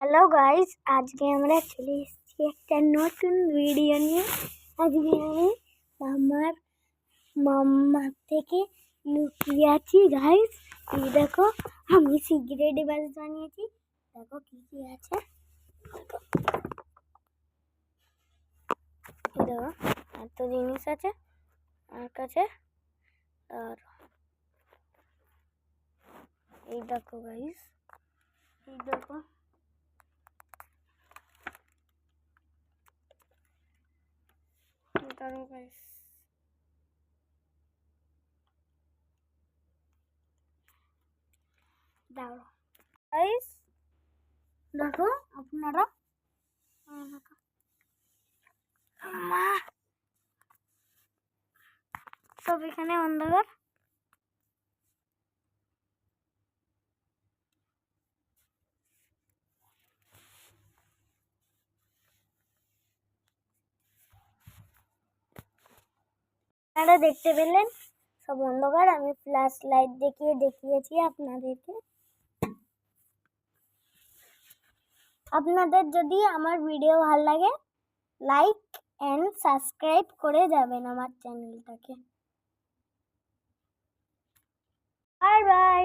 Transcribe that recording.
Hello guys, আজকে আমরা চলে এসেছি একটা নতুন ভিডিও নিয়ে। আজকে আমি আমার মাম্মার থেকে লুকিয়ে আছি গাইস। এই দেখো, আমি সিগারেট ডিভাইস বানিয়েছি। দেখো কি কি আছে, এই দেখো এত জিনিস আছে আমার কাছে। আর এই দেখো গাইস, এই দেখো দাঁড়াও গাইস, দাঁড়াও গাইস, দেখো আপনারা, দেখো মা সব এখানে অন্ধকার। আপনারা দেখতে পেলেন সব অন্ধকার। আমি ফ্ল্যাশ লাইট দেখিয়েছি আপনাদেরকে। আপনাদের যদি আমার ভিডিও ভালো লাগে, লাইক এন্ড সাবস্ক্রাইব করে যাবেন আমার চ্যানেলটাকে। Bye bye.